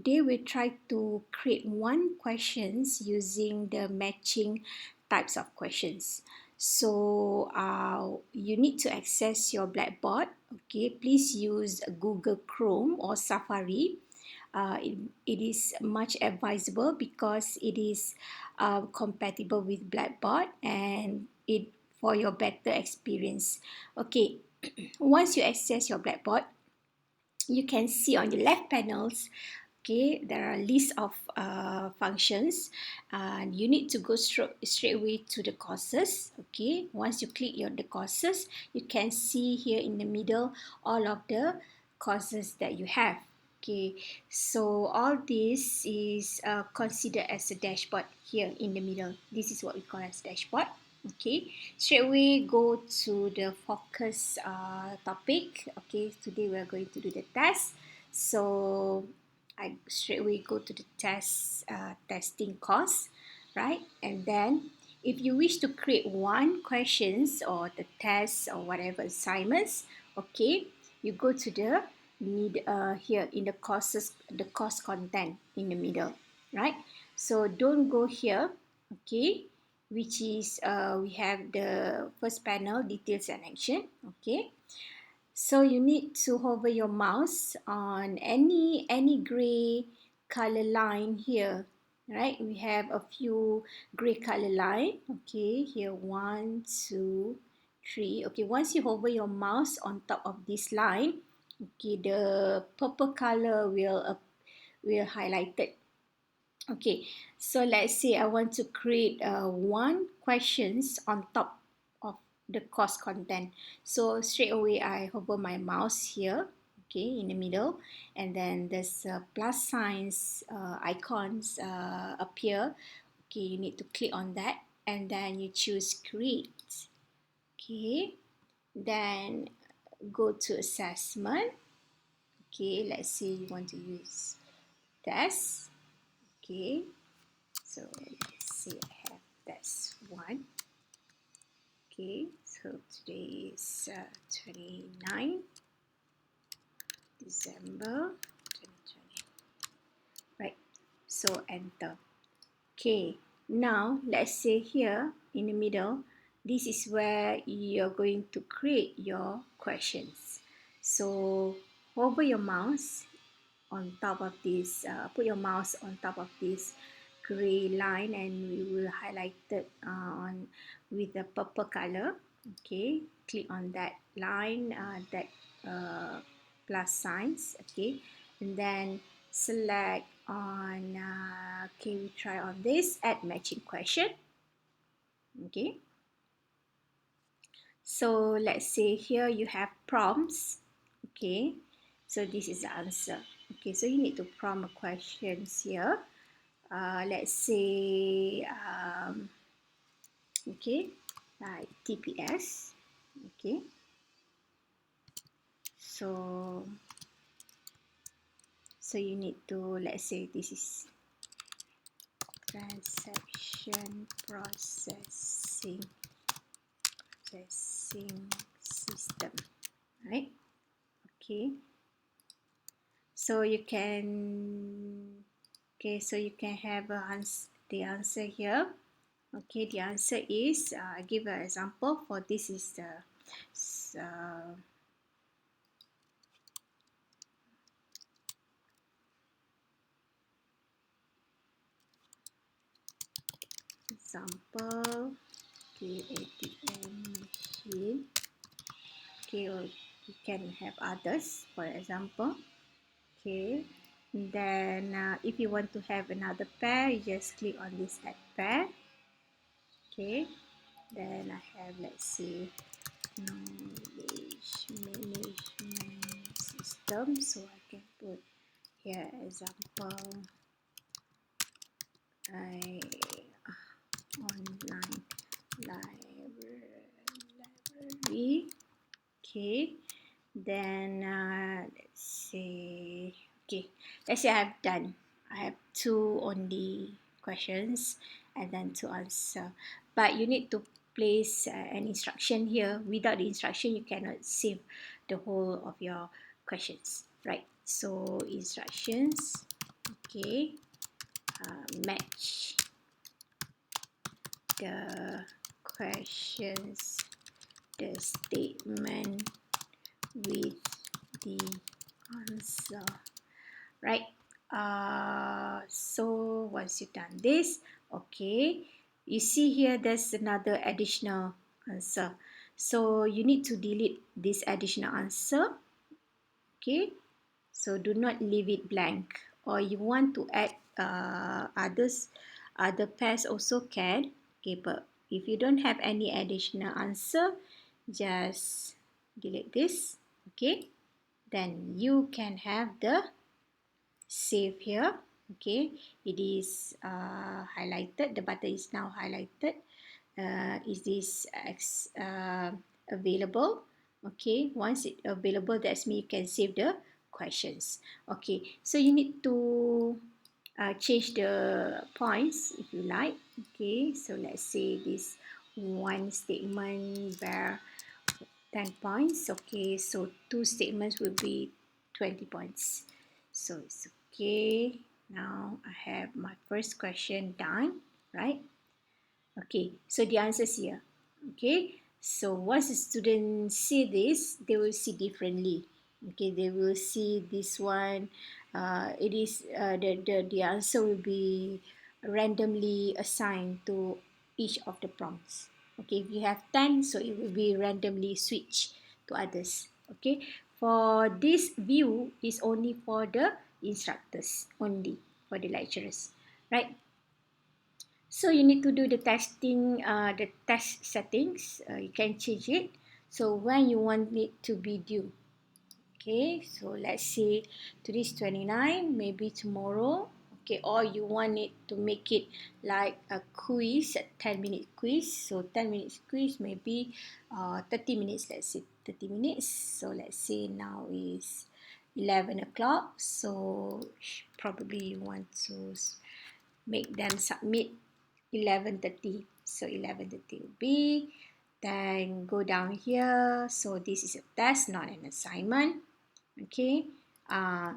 they will try to create one questions using the matching types of questions. So you need to access your Blackboard. Okay, please use Google Chrome or Safari. It is much advisable because it is compatible with Blackboard and it for your better experience. Okay, once you access your Blackboard, you can see on the left panels, okay, there are a list of functions, and you need to go straight away to the courses. Okay, once you click on the courses, you can see here in the middle all of the courses that you have. Okay, so all this is considered as a dashboard here in the middle. This is what we call as dashboard. Okay, straight away go to the focus topic. Okay, today we are going to do the test. So I straight away go to the testing course, right? And then if you wish to create one questions or the test or whatever assignments, okay, you go to the here in the courses, the course content in the middle, right? So don't go here, okay, which is we have the first panel, details and action. Okay, so you need to hover your mouse on any gray color line here, right? We have a few gray color line. Okay, here 1, 2, 3. Okay, once you hover your mouse on top of this line, okay, the purple color will highlighted. Okay, so let's say I want to create one questions on top of the course content. So straight away I hover my mouse here, okay, in the middle, and then there's plus signs icons appear. Okay, you need to click on that, and then you choose create. Okay, then go to assessment. Okay, let's say you want to use test. Okay, so let's see, I have test 1. Okay, so today is 29 December 2020. Right, so enter. Okay, now let's say here in the middle, this is where you're going to create your questions. So hover your mouse on top of this, put your mouse on top of this gray line, and we will highlight it on with the purple color. Okay, click on that line, that plus signs. Okay, and then select on okay, we try on this, add matching question. Okay, so let's say here you have prompts. Okay, so this is the answer. Okay, so you need to prompt a questions here. Let's say okay, like TPS. Okay, so you need to, let's say this is transaction processing system, right? Okay, so you can, okay, so you can have the answer here. Okay, the answer is, I give an example for this is the example, okay, ATM machine. Okay, or you can have others, for example. Okay, then if you want to have another pair, you just click on this add pair. Okay, then I have, let's see, knowledge management system, so I can put here example online library. Okay, then let's say, okay, let's say I've done, I have 2 only questions and then to answer, but you need to place an instruction here. Without the instruction you cannot save the whole of your questions, right? So instructions, Okay, match the questions, the statement with the answer, right? So once you've done this, okay, you see here there's another additional answer. So you need to delete this additional answer, okay? So do not leave it blank. Or you want to add other pairs also can. Okay, but if you don't have any additional answer, just delete this. Okay, then you can have the save here. Okay, it is highlighted. The button is now highlighted. Is this available? Okay, once it available, that's mean you can save the questions. Okay, so you need to change the points if you like. Okay, so let's say this one statement where 10 points. Okay, so two statements will be 20 points. So it's okay. Now I have my first question done, right? Okay, so the answer is here. Okay, so once the students see this, they will see differently. Okay, they will see this one. It is the answer will be randomly assigned to each of the prompts. Okay, if you have 10, so it will be randomly switched to others. Okay, for this view is only for the instructors only, for the lecturers, right? So you need to do the testing, the test settings. You can change it. So when you want it to be due. Okay, so let's say today's 29, maybe tomorrow. Okay, or you want it to make it like a quiz, a 10-minute quiz. So 10 minutes quiz, maybe 30 minutes, let's say 30 minutes. So let's say now is 11 o'clock. So probably you want to make them submit 11:30. So 11:30 will be, then go down here. So this is a test, not an assignment. Okay. Uh,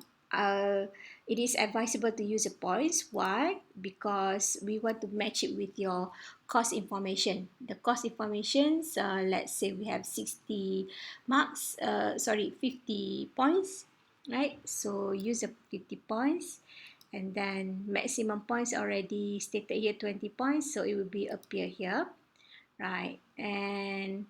it is advisable to use the points. Why? Because we want to match it with your course information. The course informations, let's say we have 60 marks, 50 points, right? So use the 50 points, and then maximum points already stated here 20 points, so it will be appear here, right? And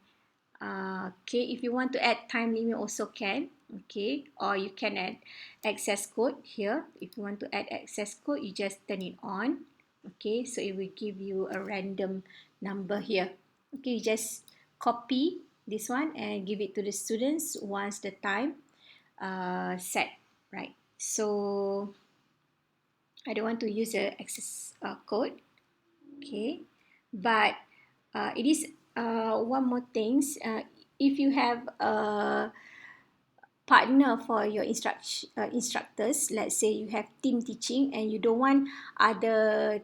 okay, if you want to add time limit also can, okay, or you can add access code here. If you want to add access code, you just turn it on. Okay, so it will give you a random number here. Okay, you just copy this one and give it to the students once the time set, right? So I don't want to use the access code. Okay, but it is one more things. If you have a partner for your instructors, let's say you have team teaching and you don't want other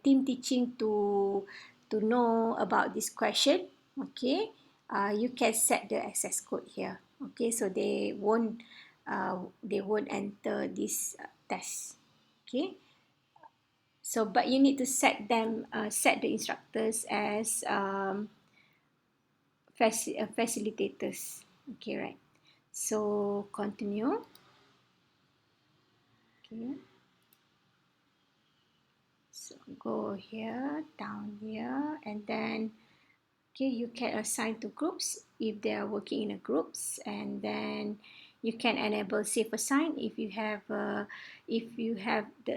team teaching to know about this question, okay, you can set the access code here. Okay, so they won't enter this test. Okay, so but you need to set them set the instructors as facilitators. Okay, right? So continue. Okay, so go here, down here, and then okay, you can assign to groups if they are working in a groups, and then you can enable save assign if you have the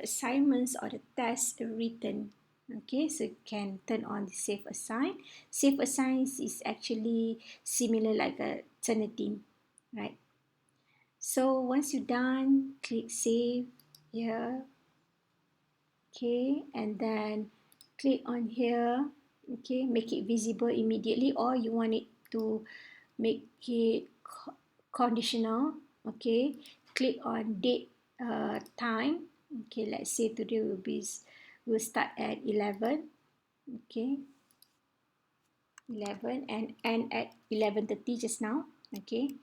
assignments or the tests written. Okay, so you can turn on the save assign. Save assign is actually similar like a Turnitin, right? So once you're done, click save here. Okay, and then click on here. Okay, make it visible immediately, or you want it to make it conditional. Okay, click on date, time. Okay, let's say today will start at 11. Okay, 11 and end at 11:30 just now. Okay,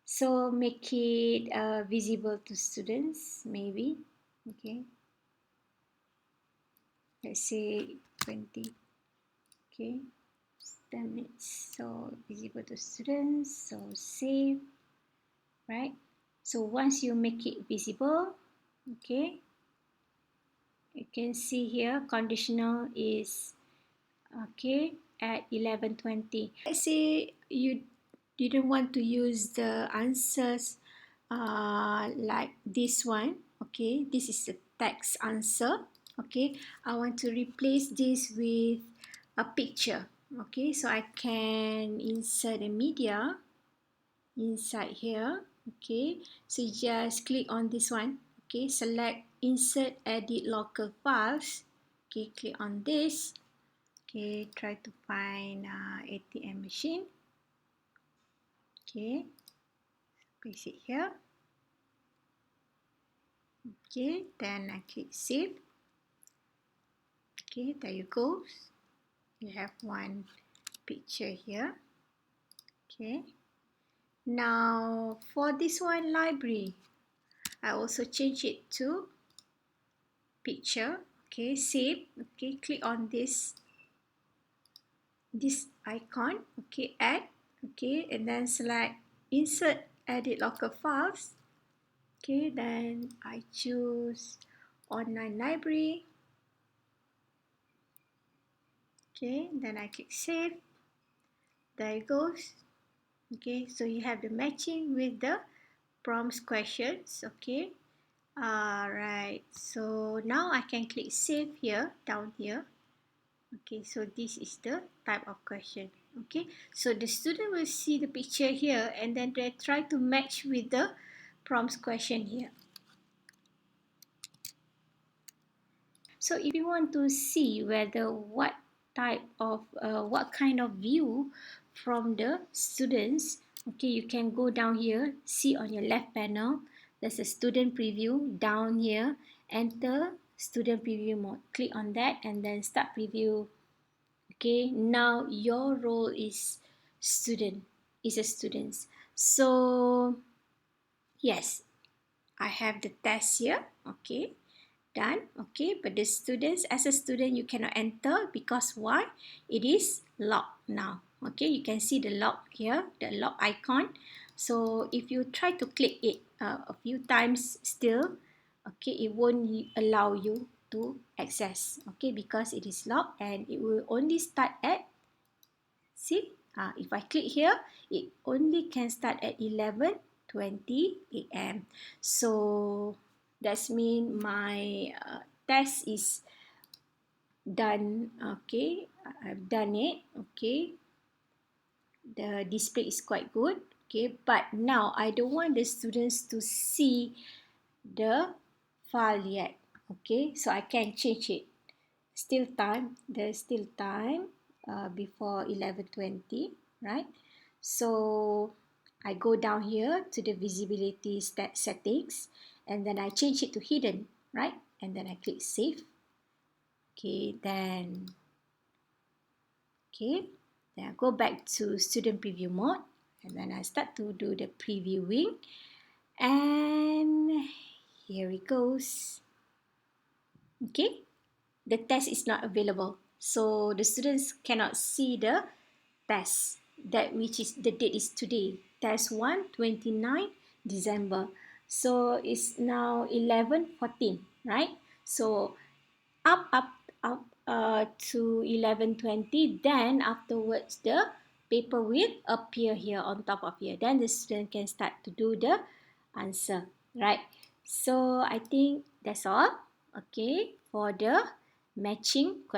so make it visible to students maybe. Okay, let's say 20. Okay, 10 minutes. So visible to students, so save, right? So once you make it visible, okay, you can see here conditional is okay at 11:20. Let's say you didn't want to use the answers like this one. Okay, this is the text answer. Okay, I want to replace this with a picture. Okay, so I can insert a media inside here. Okay, so just click on this one. Okay, select insert edit local files. Okay, click on this. Okay, try to find ATM machine. Okay, place it here. Okay, then I click save. Okay, there you go. You have one picture here. Okay, now for this one library, I also change it to picture. Okay, save. Okay, click on this icon. Okay, add. Okay, and then select insert edit local files. Okay, then I choose online library. Okay, then I click save. There it goes. Okay, so you have the matching with the prompts questions. Okay, alright, so now I can click save here, down here. Okay, so this is the type of question. Okay, so the student will see the picture here and then they try to match with the prompts question here. So if you want to see whether what kind of view from the students, okay, you can go down here, see on your left panel, there's a student preview. Down here, enter student preview mode. Click on that and then start preview. Okay, now your role is a student. So yes, I have the test here. Okay, done. Okay, but the students, as a student, you cannot enter because why? It is locked now. Okay, you can see the lock here, the lock icon. So if you try to click it a few times still, okay, it won't allow you to access. Okay, because it is locked and it will only start at, see, if I click here, it only can start at 11:20 a.m. So that's mean my test is done. Okay, I've done it. Okay, the display is quite good. Okay, but now I don't want the students to see the file yet. Okay, so I can change it. Still time, there's still time before 11:20, right? So I go down here to the visibility settings and then I change it to hidden, right? And then I click save. Okay, then I go back to student preview mode and then I start to do the previewing and here it goes. Okay, the test is not available, so the students cannot see the test, that which is the date is today, test 1, 29 December. So it's now 11:14, right? So up to 11:20, then afterwards the paper will appear here on top of here, then the student can start to do the answer, right? So I think that's all. Okay, for the matching question.